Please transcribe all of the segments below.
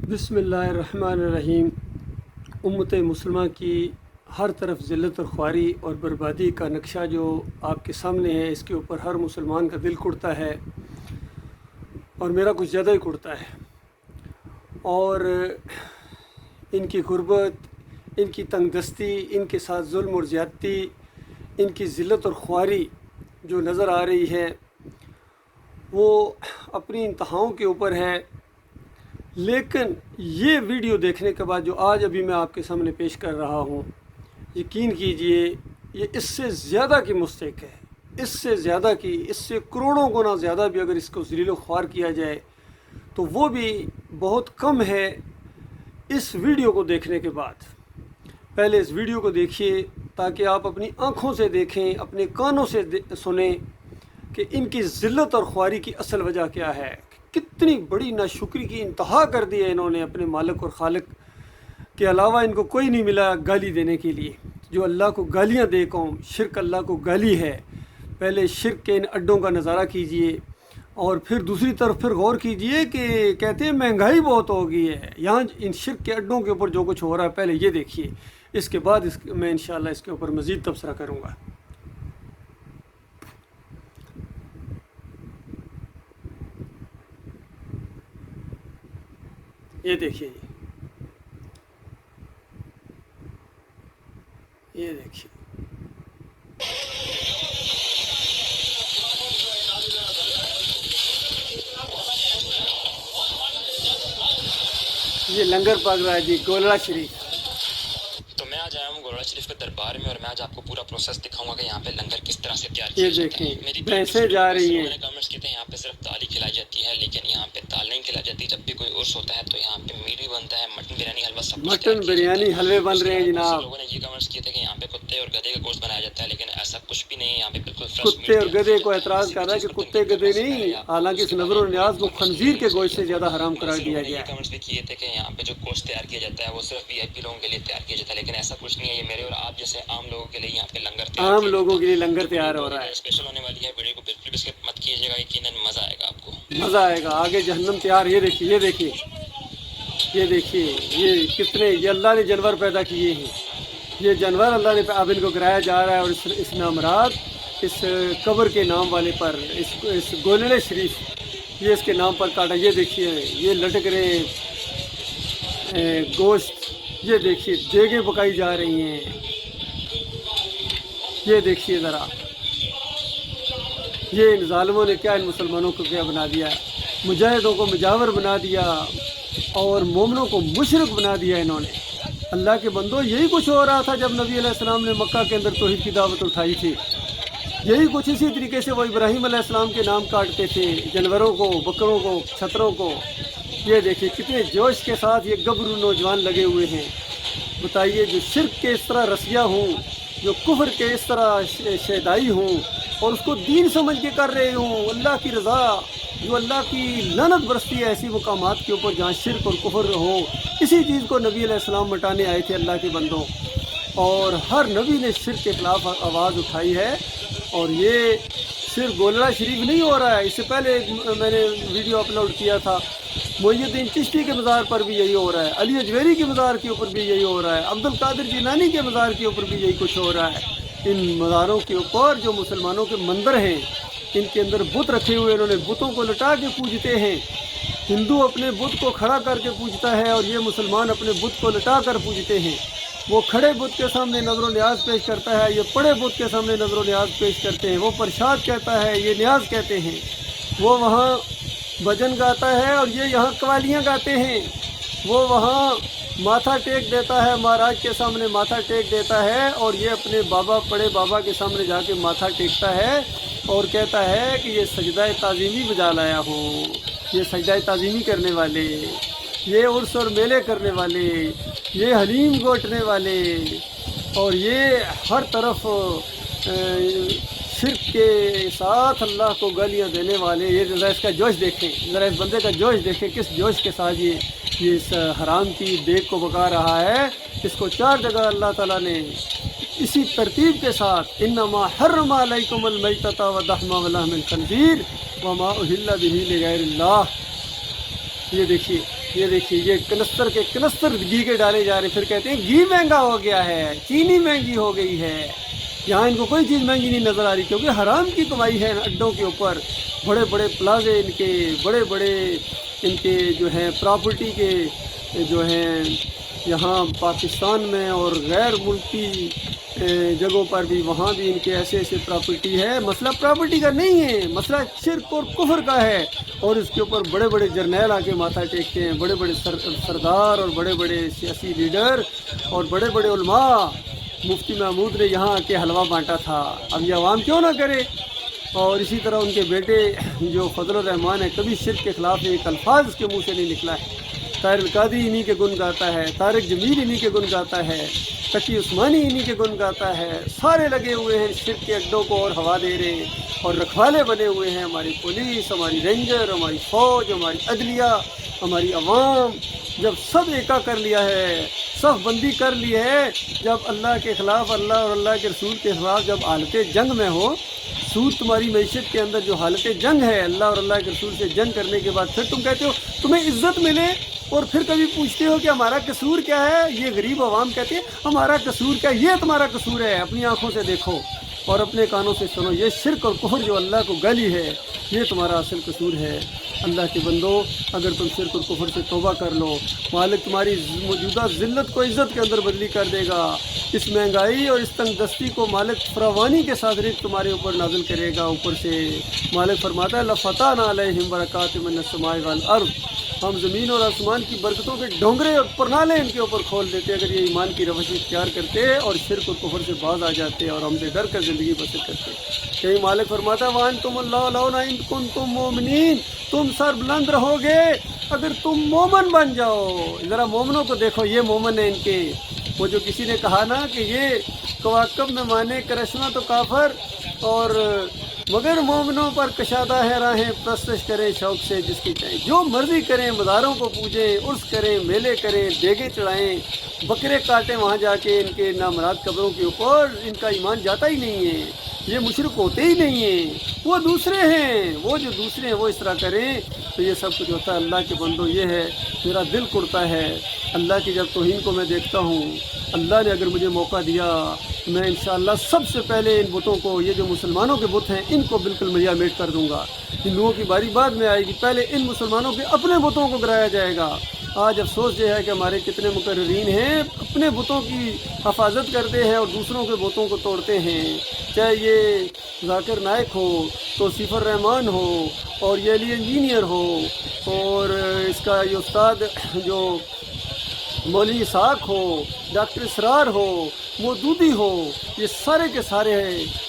بسم اللہ الرحمن الرحیم۔ امت مسلمہ کی ہر طرف ذلت اور خواری اور بربادی کا نقشہ جو آپ کے سامنے ہے، اس کے اوپر ہر مسلمان کا دل کڑتا ہے اور میرا کچھ زیادہ ہی کڑتا ہے۔ اور ان کی غربت، ان کی تنگ دستی، ان کے ساتھ ظلم اور زیادتی، ان کی ذلت اور خواری جو نظر آ رہی ہے وہ اپنی انتہاؤں کے اوپر ہے۔ لیکن یہ ویڈیو دیکھنے کے بعد جو آج ابھی میں آپ کے سامنے پیش کر رہا ہوں، یقین کیجئے یہ اس سے زیادہ کی مستحق ہے، اس سے زیادہ کی، اس سے کروڑوں گنا زیادہ بھی اگر اس کو ذلیل و خوار کیا جائے تو وہ بھی بہت کم ہے۔ اس ویڈیو کو دیکھنے کے بعد پہلے اس ویڈیو کو دیکھیے تاکہ آپ اپنی آنکھوں سے دیکھیں، اپنے کانوں سے سنیں کہ ان کی ذلت اور خواری کی اصل وجہ کیا ہے۔ کتنی بڑی ناشکری کی انتہا کر دی ہے انہوں نے، اپنے مالک اور خالق کے علاوہ ان کو کوئی نہیں ملا گالی دینے کے لیے۔ جو اللہ کو گالیاں دے قوم، شرک اللہ کو گالی ہے۔ پہلے شرک کے ان اڈوں کا نظارہ کیجئے اور پھر دوسری طرف پھر غور کیجئے کہ کہتے ہیں مہنگائی بہت ہو گئی ہے۔ یہاں ان شرک کے اڈوں کے اوپر جو کچھ ہو رہا ہے پہلے یہ دیکھیے، اس کے بعد میں انشاءاللہ اس کے اوپر مزید تبصرہ کروں گا۔ یہ دیکھیے، یہ دیکھیے، یہ لنگر پاک رہا ہے جی، گولڑا شریف۔ تو میں آج آیا ہوں گولڑا شریف کے دربار میں، اور میں آج آپ کو پورا پروسیس دکھاؤں گا کہ یہاں پہ لنگر کس طرح سے تیار کیا یہ جاتا ہے۔ دیکھیں میری بھینسیں جا رہی ہیں۔ میں نے کمنٹس کیے تھے یہاں پہ صرف دال ہی کھلائی جاتی ہے، لیکن یہاں پہ دال نہیں کھلائی جاتی۔ جب بھی کوئی عرس ہوتا ہے تو یہاں پہ میٹ بھی بنتا ہے، مٹن بریانی، حلوہ، سب کچھ مٹن بریانی حلوے بن رہے ہیں جناب۔ لوگوں نے یہ کمنٹس کیے تھے کہ یہاں پہ کتے اور گدھے کا گوشت بنایا جاتا ہے، لیکن ایسا کچھ بھی نہیں ہے۔ یہاں پہ بالکل فریش کتے اور گدھے کو اعتراض کر رہا ہے کہ کتے گدھے نہیں، حالانکہ اس نظر و نیاز کو خنزیر کے گوشت سے زیادہ حرام قرار دیا گیا ہے۔ کمنٹس بھی کیے تھے کہ یہاں پہ جو گوشت تیار کیا جاتا ہے وہ صرف وی آئی پی لوگوں کے لیے تیار کیا جاتا ہے، لیکن ایسا کچھ نہیں ہے۔ یہ میرے اور آپ جیسے عام لوگوں کے لیے یہاں پہ لنگر تیار عام لوگوں کے لیے لنگر تیار ہو رہا ہے۔ اسپیشل ہونے والی ہے، ویڈیو کو بالکل بھی اسکپ مت کیجیے گا، یقیناً مزہ آئے گا آپ کو، مزہ آئے گا، آگے جہنم تیار۔ یہ دیکھیے، یہ دیکھیے، یہ دیکھیے، یہ کتنے، یہ اللہ نے جانور پیدا کیے ہیں، یہ جانور اللہ نے اب ان کو گرایا جا رہا ہے، اور اس نامراد اس قبر کے نام والے پر، اس گولڑے شریف، یہ اس کے نام پر کاٹا۔ یہ دیکھیے، یہ لٹک رہے گوشت، یہ دیکھیے دیگیں پکائی جا رہی ہیں، یہ دیکھیے ذرا، یہ ان ظالموں نے کیا ان مسلمانوں کو کیا بنا دیا، مجاہدوں کو مجاور بنا دیا اور مومنوں کو مشرک بنا دیا انہوں نے۔ اللہ کے بندو، یہی کچھ ہو رہا تھا جب نبی علیہ السلام نے مکہ کے اندر توحید کی دعوت اٹھائی تھی۔ یہی کچھ اسی طریقے سے وہ ابراہیم علیہ السلام کے نام کاٹتے تھے، جانوروں کو، بکروں کو، چھتروں کو۔ یہ دیکھیے کتنے جوش کے ساتھ یہ گبرو نوجوان لگے ہوئے ہیں۔ بتائیے، جو شرک کے اس طرح رسیا ہوں، جو کفر کے اس طرح شیدائی ہوں اور اس کو دین سمجھ کے کر رہے ہوں، اللہ کی رضا، جو اللہ کی لعنت برستی ہے ایسی مقامات کے اوپر جہاں شرک اور کفر ہو، اسی چیز کو نبی علیہ السلام مٹانے آئے تھے اللہ کے بندوں، اور ہر نبی نے شرک کے خلاف آواز اٹھائی ہے۔ اور یہ صرف گولڑا شریف نہیں ہو رہا ہے، اس سے پہلے میں نے ویڈیو اپلوڈ کیا تھا، محی الدین چشتی کے مزار پر بھی یہی ہو رہا ہے، علی اجویری کے مزار کے اوپر بھی یہی ہو رہا ہے، عبد القادر جیلانی کے مزار کے اوپر بھی یہی کچھ ہو رہا ہے۔ ان مزاروں کے اوپر جو مسلمانوں کے مندر ہیں، ان کے اندر بت رکھے ہوئے، انہوں نے بتوں کو لٹا کے پوجتے ہیں۔ ہندو اپنے بت کو کھڑا کر کے پوجتا ہے اور یہ مسلمان اپنے بت کو لٹا کر پوجتے ہیں۔ وہ کھڑے بت کے سامنے نظر و نیاز پیش کرتا ہے، یہ پڑے بت کے سامنے نظر و نیاز پیش کرتے ہیں۔ وہ پرشاد کہتا ہے، یہ نیاز کہتے ہیں۔ وہ وہاں بھجن گاتا ہے اور یہ یہاں قوالیاں گاتے ہیں۔ وہ وہاں ماتھا ٹیک دیتا ہے، مہاراج کے سامنے ماتھا ٹیک دیتا ہے، اور یہ اپنے بابا، پڑے بابا کے سامنے جا کے ماتھا ٹیکتا ہے اور کہتا ہے کہ یہ سجدہ تعظیمی بجا لایا ہوں، یہ سجدہ تعظیمی کرنے والے، یہ عرس اور میلے کرنے والے، یہ حلیم گوٹنے والے، اور یہ ہر طرف شرک کے ساتھ اللہ کو گالیاں دینے والے۔ یہ ذرا اس کا جوش دیکھیں، ذرا اس بندے کا جوش دیکھیں، کس جوش کے ساتھ یہ اس حرام کی دیگ کو پکا رہا ہے۔ اس کو 4 جگہ اللہ تعالیٰ نے اسی ترتیب کے ساتھ، انما حرم علیکم المیتۃ والدم ولحم الخنزیر وما اہل بہ لغیر اللہ۔ یہ دیکھیے یہ دیکھیے یہ کنستر کے کنستر گھی کے ڈالے جا رہے ہیں، پھر کہتے ہیں گھی مہنگا ہو گیا ہے، چینی مہنگی ہو گئی ہے۔ یہاں ان کو کوئی چیز مہنگی نہیں نظر آ رہی، کیونکہ حرام کی کمائی ہے ان اڈوں کے اوپر۔ بڑے بڑے پلازے ان کے، بڑے بڑے ان کے جو ہیں پراپرٹی کے جو ہیں یہاں پاکستان میں اور غیر ملکی جگہوں پر بھی، وہاں بھی ان کے ایسے ایسے پراپرٹی ہے۔ مسئلہ پراپرٹی کا نہیں ہے، مسئلہ شرک اور کفر کا ہے، اور اس کے اوپر بڑے بڑے جرنیل آ کے ماتھا ٹیکتے ہیں، بڑے بڑے سردار اور بڑے بڑے سیاسی لیڈر اور بڑے بڑے علماء۔ مفتی محمود نے یہاں آ کے حلوہ بانٹا تھا، اب یہ عوام کیوں نہ کرے؟ اور اسی طرح ان کے بیٹے جو فضل الرحمان ہے، کبھی شرک کے خلاف ایک الفاظ اس کے منہ سے نہیں نکلا ہے۔ طاہر القادری انہی کے گن گاتا ہے، طارق جمیل انہی کے گن گاتا ہے، تقی عثمانی انہی کے گن گاتا ہے۔ سارے لگے ہوئے ہیں شرک کے اڈوں کو اور ہوا دے رہے ہیں، اور رکھوالے بنے ہوئے ہیں ہماری پولیس، ہماری رینجر، ہماری فوج، ہماری عدلیہ، ہماری عوام۔ جب سب ایکا کر لیا ہے، صف بندی کر لی ہے، جب اللہ کے خلاف، اللہ اور اللہ کے رسول کے خلاف جب حالت جنگ میں ہو، سود تمہاری معیشت کے اندر جو حالت جنگ ہے، اللہ اور اللہ کے رسول سے جنگ کرنے کے بعد پھر تم کہتے ہو تمہیں عزت ملے، اور پھر کبھی پوچھتے ہو کہ ہمارا قصور کیا ہے؟ یہ غریب عوام کہتے ہیں ہمارا قصور کیا؟ یہ تمہارا قصور ہے، اپنی آنکھوں سے دیکھو اور اپنے کانوں سے سنو۔ یہ شرک اور کفر جو اللہ کو گالی ہے، یہ تمہارا اصل قصور ہے۔ اللہ کے بندو، اگر تم شرک اور کفر سے توبہ کر لو، مالک تمہاری موجودہ ذلت کو عزت کے اندر بدلی کر دے گا۔ اس مہنگائی اور اس تنگ دستی کو مالک فراوانی کے ساتھ رزق تمہارے اوپر نازل کرے گا اوپر سے۔ مالک فرماتا ہے لَفَتَحْنَا عَلَيْهِمْ بَرَكَاتٍ مِّنَ السَّمَاءِ وَالْأَرْضِ، ہم زمین اور آسمان کی برکتوں کے ڈونگرے اور پرنالے ان کے اوپر کھول دیتے اگر یہ ایمان کی روش اختیار کرتے اور شرک اور کفر سے باز آ جاتے اور ہم سے ڈر کر زندگی بسر کرتے۔ کہیں مالک فرماتا ہے وَأَنْتُمُ اللَّهُ إِن كُنتُم مُؤْمِنِينَ، تم سر بلند رہو گے اگر تم مومن بن جاؤ۔ ذرا مومنوں کو دیکھو، یہ مومن ہیں ان کے۔ وہ جو کسی نے کہا نا کہ یہ کواکب میں مانے کرشمہ تو کافر، اور مگر مومنوں پر کشادہ ہے راہیں، پرستش کریں شوق سے جس کی چاہیں، جو مرضی کریں، مزاروں کو پوجیں، عرس کریں، میلے کریں، دیگیں چڑھائیں، بکرے کاٹیں وہاں جا کے ان کے نامراد قبروں کے اوپر، ان کا ایمان جاتا ہی نہیں ہے، یہ مشرک ہوتے ہی نہیں ہیں، وہ دوسرے ہیں، وہ جو دوسرے ہیں وہ اس طرح کریں تو یہ سب کچھ ہوتا ہے۔ اللہ کے بندو، یہ ہے میرا دل کڑتا ہے اللہ کی جب توہین کو میں دیکھتا ہوں۔ اللہ نے اگر مجھے موقع دیا، میں انشاءاللہ سب سے پہلے ان بتوں کو، یہ جو مسلمانوں کے بت ہیں، ان کو بالکل ملیا میٹ کر دوں گا۔ ہندوؤں کی باری بعد میں آئے گی، پہلے ان مسلمانوں کے اپنے بتوں کو گرایا جائے گا۔ آج افسوس یہ ہے کہ ہمارے کتنے مقررین ہیں اپنے بتوں کی حفاظت کرتے ہیں اور دوسروں کے بتوں کو توڑتے ہیں، چاہے یہ ذاکر نائک ہو، توصیف الرحمان ہو، اور یہ علی انجینئر ہو، اور اس کا یہ استاد جو مولوی اسحاق ہو، ڈاکٹر اسرار ہو، مودودی ہو، یہ سارے کے سارے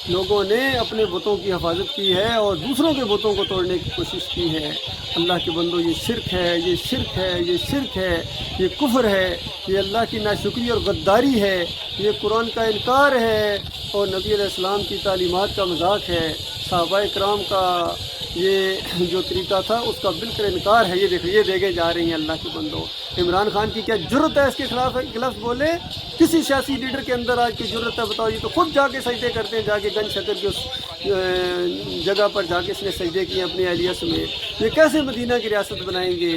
لوگوں نے اپنے بتوں کی حفاظت کی ہے اور دوسروں کے بتوں کو توڑنے کی کوشش کی ہے۔ اللہ کے بندو، یہ شرک ہے، یہ شرک ہے، یہ شرک ہے، یہ کفر ہے، یہ اللہ کی ناشکری اور غداری ہے، یہ قرآن کا انکار ہے اور نبی علیہ السلام کی تعلیمات کا مذاق ہے، صحابہ کرام کا یہ جو طریقہ تھا اس کا بالکل انکار ہے۔ یہ دیکھو، یہ دیکھے جا رہی ہیں اللہ کے بندو۔ عمران خان کی کیا جرت ہے اس کے خلاف ایک لفظ بولے؟ کسی سیاسی لیڈر کے اندر آج کی جرت ہے بتاؤ؟ یہ تو خود جا کے سجدے کرتے ہیں، جا کے گنج شکر کی اس جگہ پر جا کے اس نے سجدے کیے اپنی اہلیہ سمیت۔ یہ کیسے مدینہ کی ریاست بنائیں گے؟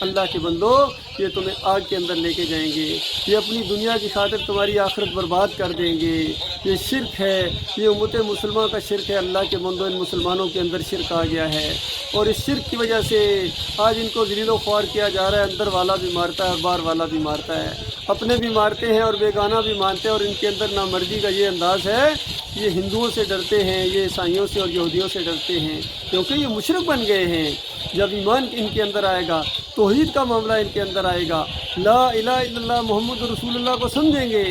اللہ کے بندو، یہ تمہیں آگ کے اندر لے کے جائیں گے، یہ اپنی دنیا کی خاطر تمہاری آخرت برباد کر دیں گے۔ یہ شرک ہے، یہ امت مسلمہ کا شرک ہے۔ اللہ کے بندو، ان مسلمانوں کے اندر شرک آ گیا ہے، اور اس شرک کی وجہ سے آج ان کو ذلیل و خوار کیا جا رہا ہے۔ اندر والا بھی مارتا ہے اور باہر والا بھی مارتا ہے، اپنے بھی مارتے ہیں اور بیگانہ بھی مانتے ہیں، اور ان کے اندر نامردی کا یہ انداز ہے۔ یہ ہندوؤں سے ڈرتے ہیں، یہ عیسائیوں سے اور یہودیوں سے ڈرتے ہیں، کیونکہ یہ مشرک بن گئے ہیں۔ جب ایمان ان کے اندر آئے گا، توحید کا معاملہ ان کے اندر آئے گا، لا الہ الا اللہ محمد رسول اللہ کو سمجھیں گے،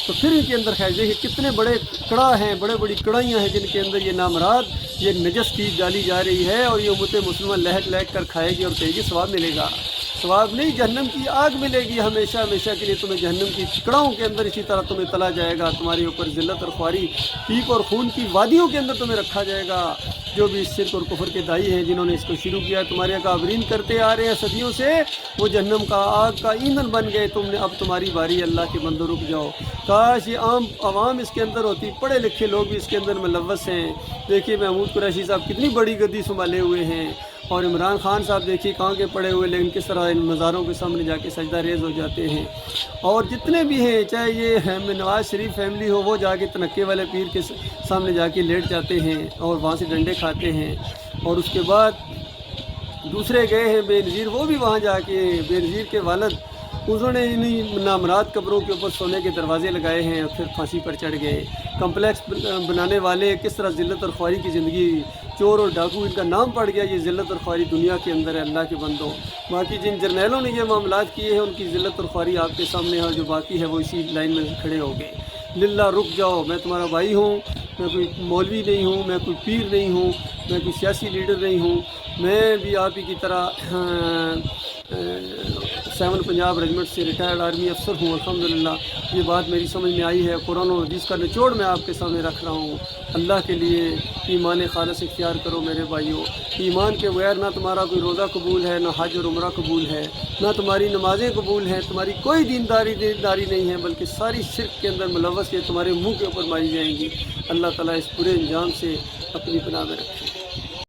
تو پھر ان کے اندر خیر دیکھیے کتنے بڑے کڑا ہیں، بڑے بڑی کڑائیاں ہیں جن کے اندر یہ نامراد، یہ نجس چیز ڈالی جا رہی ہے، اور یہ امت مسلمہ لہک لہک کر کھائے گی اور کہے گی ثواب ملے گا۔ ثواب نہیں، جہنم کی آگ ملے گی ہمیشہ ہمیشہ کے لیے تمہیں، جہنم کی کڑاؤں کے اندر اسی طرح تمہیں تلا جائے گا، تمہارے اوپر ذلت اور خواری، پیپ اور خون کی وادیوں کے اندر تمہیں رکھا جائے گا۔ جو بھی اس شرک اور کفر کے دائی ہیں، جنہوں نے اس کو شروع کیا، تمہارے اکابرین کرتے آ رہے ہیں صدیوں سے، وہ جہنم کا آگ کا ایندھن بن گئے، تم نے، اب تمہاری باری، اللہ کے بندو رک جاؤ۔ کاش یہ عام عوام اس کے اندر ہوتی، پڑھے لکھے لوگ بھی اس کے اندر ملوث ہیں۔ دیکھیے محمود قریشی صاحب کتنی بڑی گدی سنبھالے ہوئے ہیں، اور عمران خان صاحب دیکھیے کہاں کے پڑے ہوئے، لیکن کس طرح ان مزاروں کے سامنے جا کے سجدہ ریز ہو جاتے ہیں۔ اور جتنے بھی ہیں، چاہے یہ نواز شریف فیملی ہو، وہ جا کے تنکے والے پیر کے سامنے جا کے لیٹ جاتے ہیں اور وہاں سے ڈنڈے کھاتے ہیں۔ اور اس کے بعد دوسرے گئے ہیں بے نظیر، وہ بھی وہاں جا کے بے نظیر کے والد، انہوں نے انہیں نامراد قبروں کے اوپر سونے کے دروازے لگائے ہیں اور پھر پھانسی پر چڑھ گئے۔ کمپلیکس بنانے والے کس طرح ذلت اور خواری کی زندگی، چور اور ڈاکو ان کا نام پڑ گیا، یہ ذلت اور خواری دنیا کے اندر ہے اللہ کے بندوں۔ باقی جن جرنیلوں نے یہ معاملات کیے ہیں ان کی ذلت اور خواری آپ کے سامنے ہے، اور جو باقی ہے وہ اسی لائن میں کھڑے ہو گئے۔ للہ رک جاؤ، میں تمہارا بھائی ہوں، میں کوئی مولوی نہیں ہوں، میں کوئی پیر نہیں ہوں، میں کوئی سیاسی لیڈر نہیں ہوں، میں بھی آپ ہی کی طرح 7 پنجاب ریجمنٹ سے ریٹائرڈ آرمی افسر ہوں۔ الحمدللہ یہ بات میری سمجھ میں آئی ہے، قرآن و حدیث کا نچوڑ میں آپ کے سامنے رکھ رہا ہوں۔ اللہ کے لیے ایمان خالص اختیار کرو میرے بھائیوں۔ ایمان کے بغیر نہ تمہارا کوئی روزہ قبول ہے، نہ حج اور عمرہ قبول ہے، نہ تمہاری نمازیں قبول ہیں، تمہاری کوئی دینداری نہیں ہے، بلکہ ساری شرک کے اندر ملوث ہے، تمہارے منہ کے اوپر ماری جائیں گی۔ اللہ تعالیٰ اس برے انجام سے اپنی پناہ میں رکھے۔